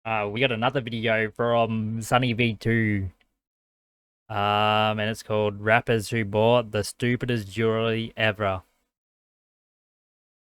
We got another video from SunnyV2. And it's called Rappers Who Bought the Stupidest Jewellery Ever.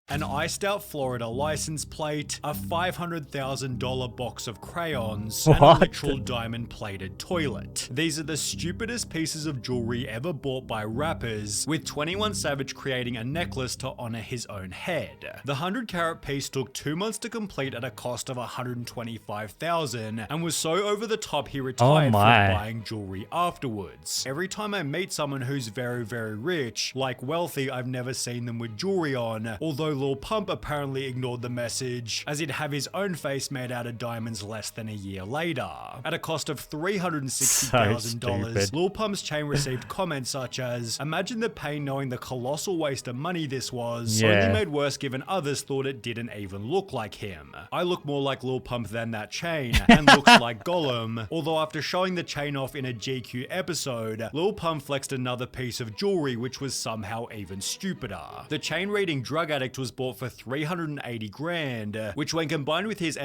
An iced out Florida license plate, a $500,000 box of crayons, and a literal diamond plated toilet. These are the stupidest pieces of jewelry ever bought by rappers, with 21 Savage creating a necklace to honor his own head. The 100-carat piece took 2 months to complete at a cost of $125,000 and was so over the top he retired from buying jewelry afterwards. Every time I meet someone who's very rich, like wealthy, I've never seen them with jewelry on, although Lil Pump apparently ignored the message, as he'd have his own face made out of diamonds less than a year later. At a cost of $360,000, Lil Pump's chain received comments such as, "Imagine the pain knowing the colossal waste of money this was, only made worse given others thought it didn't even look like him. I look more like Lil Pump than that chain, and looks like Gollum." Although after showing the chain off in a GQ episode, Lil Pump flexed another piece of jewelry which was somehow even stupider. The chain reading drug addict was bought for $380,000, which when combined with his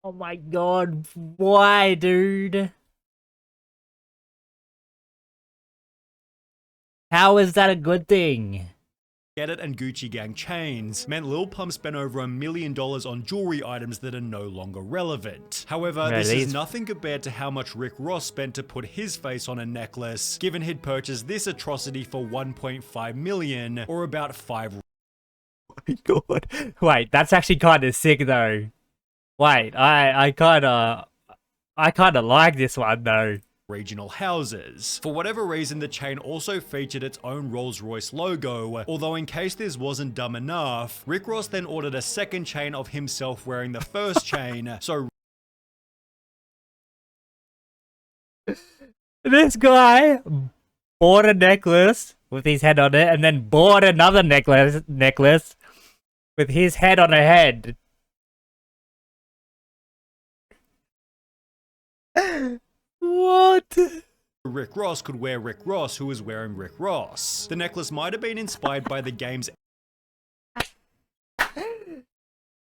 Oh my god, why, dude? How is that a good thing? Get It and Gucci Gang chains meant Lil Pump spent over $1 million on jewelry items that are no longer relevant. However, this is nothing compared to how much Rick Ross spent to put his face on a necklace, given he'd purchased this atrocity for $1.5 million, or about $5. Oh my god. Wait, that's actually kind of sick though. Wait, I kind of like this one though. Regional houses. For whatever reason, the chain also featured its own Rolls-Royce logo, although in case this wasn't dumb enough, Rick Ross then ordered a second chain of himself wearing the first chain, so this guy bought a necklace with his head on it and then bought another necklace with his head on a head. What? Rick Ross could wear Rick Ross, who was wearing Rick Ross. The necklace might have been inspired by the game's...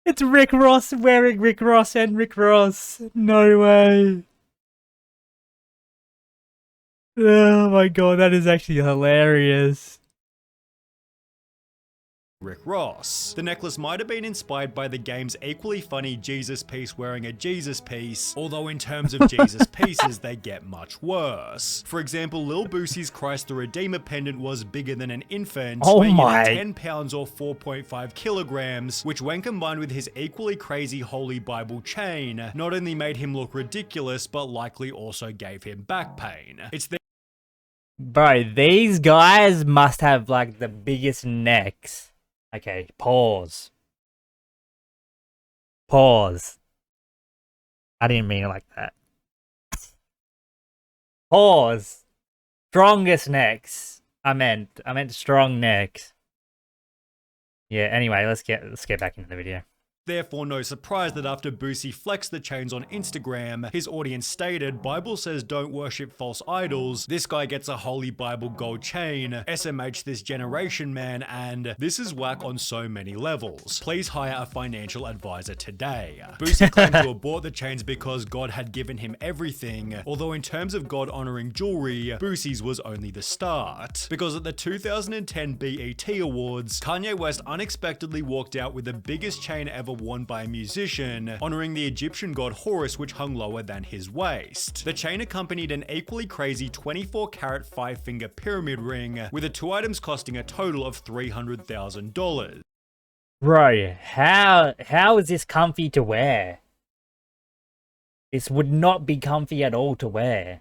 It's Rick Ross wearing Rick Ross and Rick Ross. No way. Oh my god, that is actually hilarious. Rick Ross. The necklace might have been inspired by the game's equally funny Jesus piece wearing a Jesus piece, although in terms of Jesus pieces, they get much worse. For example, Lil Boosie's Christ the Redeemer pendant was bigger than an infant, weighing 10 pounds or 4.5 kilograms, which when combined with his equally crazy Holy Bible chain, not only made him look ridiculous, but likely also gave him back pain. Bro, these guys must have like the biggest necks. Okay, pause. Pause. I didn't mean it like that. Pause. Strongest necks. I meant strong necks. Yeah, anyway, let's get back into the video. Therefore, no surprise that after Boosie flexed the chains on Instagram, his audience stated, "Bible says don't worship false idols. This guy gets a Holy Bible gold chain. SMH this generation, man, and this is whack on so many levels. Please hire a financial advisor today." Boosie claimed to have bought the chains because God had given him everything, although in terms of God honoring jewelry, Boosie's was only the start. Because at the 2010 BET Awards, Kanye West unexpectedly walked out with the biggest chain ever worn by a musician, honoring the Egyptian god Horus, which hung lower than his waist. The chain accompanied an equally crazy 24-carat 5-finger pyramid ring, with the two items costing a total of $300,000. Bro, how is this comfy to wear? This would not be comfy at all to wear.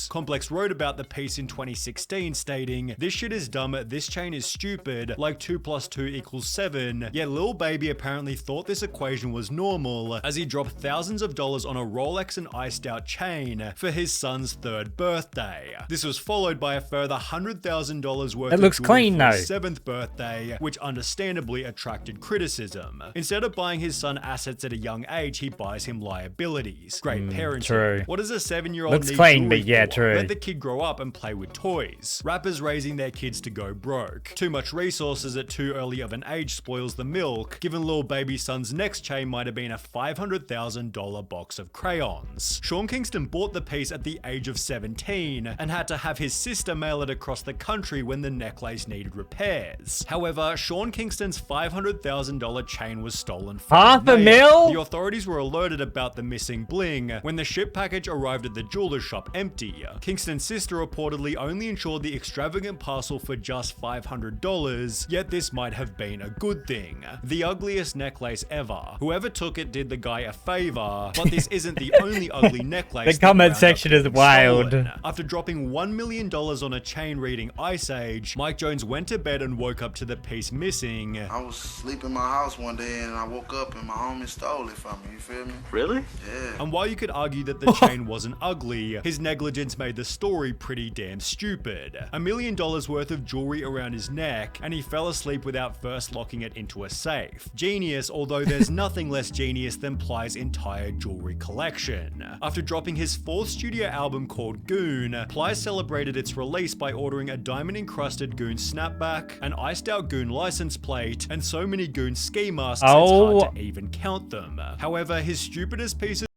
Complex wrote about the piece in 2016, stating, "This shit is dumb, this chain is stupid, like 2 + 2 = 7, yet Lil Baby apparently thought this equation was normal, as he dropped thousands of dollars on a Rolex and iced out chain for his son's 3rd birthday. This was followed by a further $100,000 worth of jewelry for his 7th birthday, which understandably attracted criticism. Instead of buying his son assets at a young age, he buys him liabilities. Great parenting. True. What does a 7-year-old Looks need clean, jewelry but yeah. Yeah, true. Let the kid grow up and play with toys. Rappers raising their kids to go broke. Too much resources at too early of an age spoils the milk, given Lil Baby Son's next chain might have been a $500,000 box of crayons. Sean Kingston bought the piece at the age of 17 and had to have his sister mail it across the country when the necklace needed repairs. However, Sean Kingston's $500,000 chain was stolen from $500,000? the mail. The authorities were alerted about the missing bling when the ship package arrived at the jeweler shop empty. Kingston's sister reportedly only insured the extravagant parcel for just $500, yet this might have been a good thing. The ugliest necklace ever. Whoever took it did the guy a favor, but this isn't the only ugly necklace. The comment section is wild. After dropping $1 million on a chain reading Ice Age, Mike Jones went to bed and woke up to the piece missing. I was sleeping in my house one day and I woke up and my homie stole it from me, you feel me? Really? Yeah. And while you could argue that the chain wasn't ugly, his negligence made the story pretty damn stupid. $1 million worth of jewelry around his neck, and he fell asleep without first locking it into a safe. Genius, although there's nothing less genius than Ply's entire jewelry collection. After dropping his fourth studio album called Goon, Ply celebrated its release by ordering a diamond-encrusted Goon snapback, an iced-out Goon license plate, and so many Goon ski masks it's hard to even count them. However, his stupidest piece of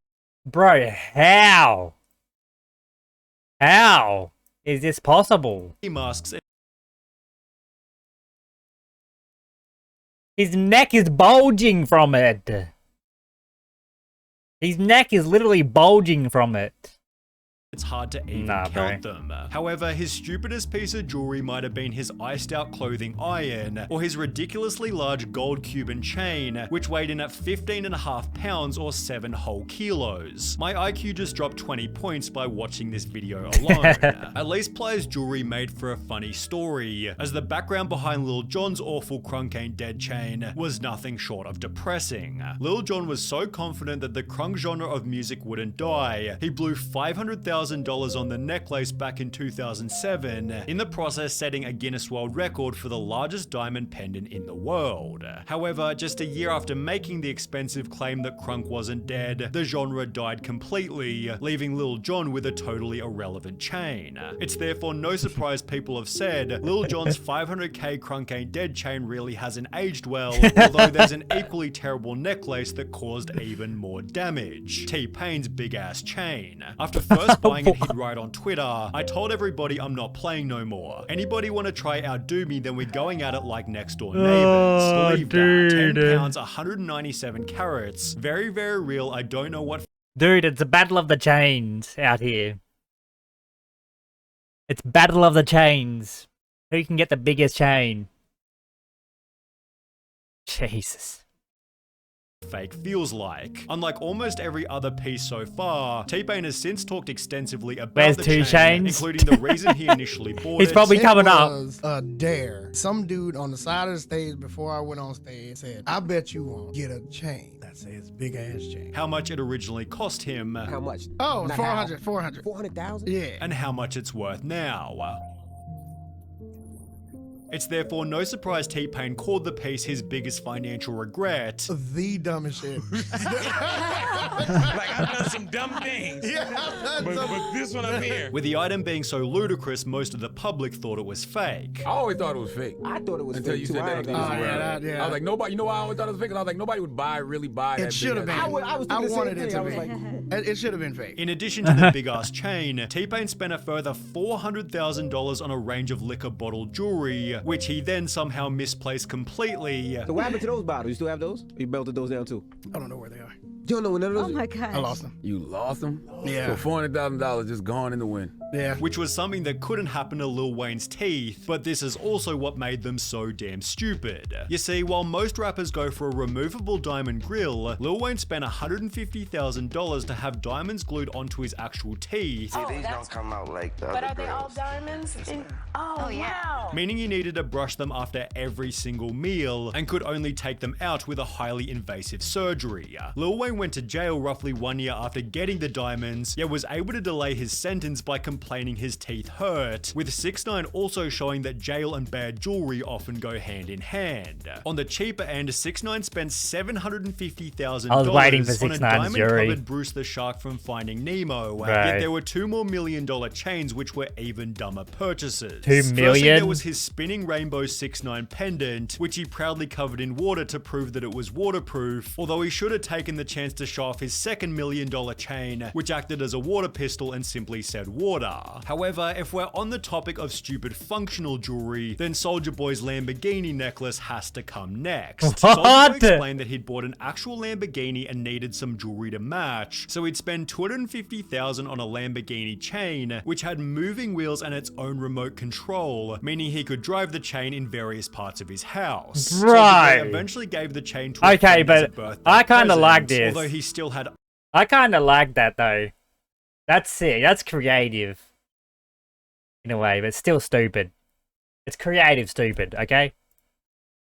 Bro, how? How is this possible? ski masks His neck is bulging from it. His neck is literally bulging from it. it's hard to even count them. However, his stupidest piece of jewelry might have been his iced out clothing iron, or his ridiculously large gold Cuban chain, which weighed in at 15.5 pounds or 7 whole kilos. My IQ just dropped 20 points by watching this video alone. At least Ply's jewelry made for a funny story, as the background behind Lil Jon's awful Crunk Ain't Dead chain was nothing short of depressing. Lil Jon was so confident that the crunk genre of music wouldn't die, he blew $500,000 on the necklace back in 2007, in the process setting a Guinness World Record for the largest diamond pendant in the world. However, just a year after making the expensive claim that crunk wasn't dead, the genre died completely, leaving Lil Jon with a totally irrelevant chain. It's therefore no surprise people have said Lil Jon's 500k Crunk Ain't Dead chain really hasn't aged well, although there's an equally terrible necklace that caused even more damage. T-Pain's big ass chain. After first buying it hit right on Twitter, I told everybody I'm not playing no more. Anybody want to try outdo me, then we're going at it like next door neighbors. Believe that. 10 pounds, 197 carats. Very, very real. I don't know what. Dude, it's a battle of the chains out here. It's battle of the chains. Who can get the biggest chain? Jesus. Fake feels like. Unlike almost every other piece so far, T-Pain has since talked extensively about the two chain, chains? including the reason he initially bought He's it. probably coming up. It was a dare. Some dude on the side of the stage before I went on stage said, I bet you won't get a chain that says big ass chain. How much it originally cost him, How much? Oh, Not 400, 400. 400,000? Yeah. and how much it's worth now. It's therefore no surprise T-Pain called the piece his biggest financial regret. The dumbest shit. Like, I've done some dumb things. But this one up here. With the item being so ludicrous, most of the public thought it was fake. I always thought it was fake. I thought it was Until fake you too. said I that. ain't I gonna was lie. like, yeah. I was like, nobody, you know why I always thought it was fake? 'Cause I was like, nobody would really buy that. It should have been. big ass- I was I thinking the wanted same it thing. I to was be. like, It should have been fake. In addition to the big ass chain, T-Pain spent a further $400,000 on a range of liquor bottle jewelry, which he then somehow misplaced completely. so what happened to those bottles? You still have those? You melted those down too? I don't know where they are. You don't know none of those? Oh my god. I lost them. You lost them? Yeah. So $400,000 just gone in the wind. Yeah. Which was something that couldn't happen to Lil Wayne's teeth, but this is also what made them so damn stupid. You see, while most rappers go for a removable diamond grill, Lil Wayne spent $150,000 to have diamonds glued onto his actual teeth, See, these don't come out like the But other are they all girls. diamonds? Oh yeah. meaning he needed to brush them after every single meal and could only take them out with a highly invasive surgery. Lil Wayne went to jail roughly 1 year after getting the diamonds, yet was able to delay his sentence by complaining his teeth hurt, with 6ix9ine also showing that jail and bad jewelry often go hand in hand. On the cheaper end, 6ix9ine spent $750,000 I was waiting for on a 6ix9ine's diamond-covered jury. Bruce the Shark from Finding Nemo, Right. yet there were 2 more $1 million chains which were even dumber purchases. 2 Firstly, million? there was his spinning rainbow 6ix9ine pendant, which he proudly covered in water to prove that it was waterproof, although he should have taken the chance to show off his second $1 million chain, which acted as a water pistol and simply said water. However, if we're on the topic of stupid functional jewelry, then Soulja Boy's Lamborghini necklace has to come next. Soulja Boy explained that he'd bought an actual Lamborghini and needed some jewelry to match, so he'd spend $250,000 on a Lamborghini chain, which had moving wheels and its own remote control, meaning he could drive the chain in various parts of his house. Right. Soulja Boy eventually gave the chain to a Okay, friend as a but birthday I kinda present, like this. although he still had I kind of like that though. That's sick. That's creative. In a way, but still stupid. It's creative stupid, okay?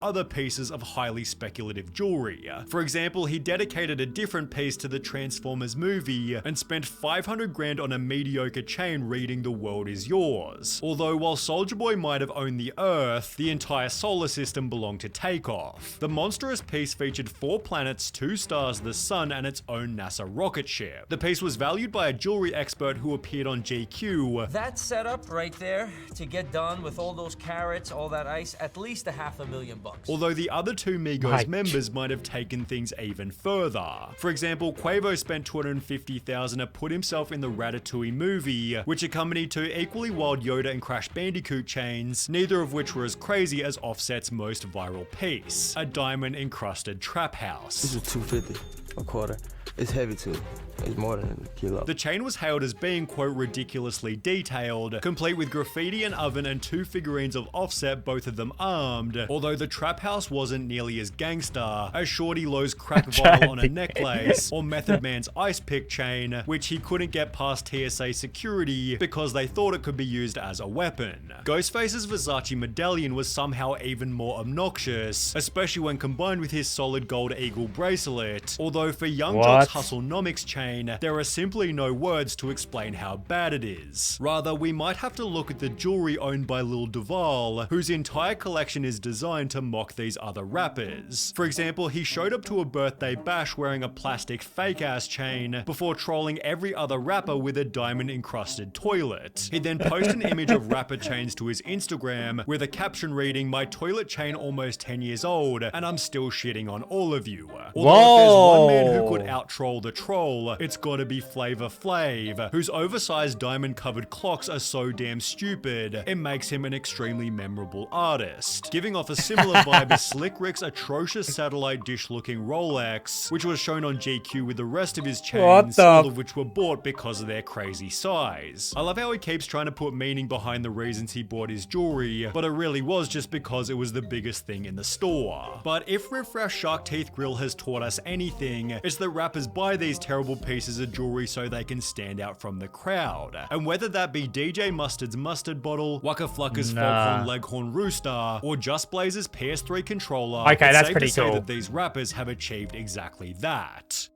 other pieces of highly speculative jewelry. For example, he dedicated a different piece to the Transformers movie and spent 500 grand on a mediocre chain reading "The world is yours." Although while Soulja Boy might have owned the Earth, the entire solar system belonged to Takeoff. The monstrous piece featured 4 planets, 2 stars, the sun, and its own NASA rocket ship. The piece was valued by a jewelry expert who appeared on GQ. That setup right there, to get done with all those carats, all that ice, at least $500,000 bucks. Although the other 2 Migos members might have taken things even further. For example, Quavo spent $250,000 to put himself in the Ratatouille movie, which accompanied 2 equally wild Yoda and Crash Bandicoot chains, neither of which were as crazy as Offset's most viral piece, a diamond-encrusted trap house. This is $250 a quarter. It's heavy too. It's more than a kilo. The chain was hailed as being, quote, ridiculously detailed, complete with graffiti, an oven, and 2 figurines of Offset, both of them armed, although the trap house wasn't nearly as gangster as Shorty Lowe's crack vial on a necklace, or Method Man's ice pick chain, which he couldn't get past TSA security because they thought it could be used as a weapon. Ghostface's Versace medallion was somehow even more obnoxious, especially when combined with his solid gold eagle bracelet, although for Young Jock's Hustlenomics chain, there are simply no words to explain how bad it is. Rather, we might have to look at the jewelry owned by Lil Duval, whose entire collection is designed to mock these other rappers. For example, he showed up to a birthday bash wearing a plastic fake-ass chain before trolling every other rapper with a diamond-encrusted toilet. He'd then post an image of rapper chains to his Instagram with a caption reading, "My toilet chain almost 10 years old, and I'm still shitting on all of you." Although if there's one man who could out-troll the troll, it's gotta be Flavor Flav, whose oversized diamond-covered clocks are so damn stupid, it makes him an extremely memorable artist. Giving off a similar vibe is Slick Rick's atrocious satellite dish-looking Rolex, which was shown on GQ with the rest of his chains, all of which were bought because of their crazy size. I love how he keeps trying to put meaning behind the reasons he bought his jewelry, but it really was just because it was the biggest thing in the store. But if Riff Raff Shark Teeth Grill has taught us anything, it's that rappers buy these terrible pieces of jewelry so they can stand out from the crowd. And whether that be DJ Mustard's mustard bottle, Waka Flocka's Foghorn Leghorn Rooster, or Just Blaze's PS3 controller, okay, it's that's safe pretty to say cool. that these rappers have achieved exactly that.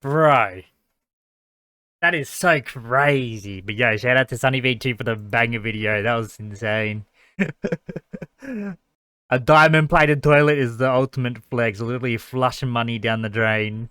Bro. That is so crazy. But yeah, shout out to SunnyV2 for the banger video. That was insane. A diamond-plated toilet is the ultimate flex. Literally flushing money down the drain.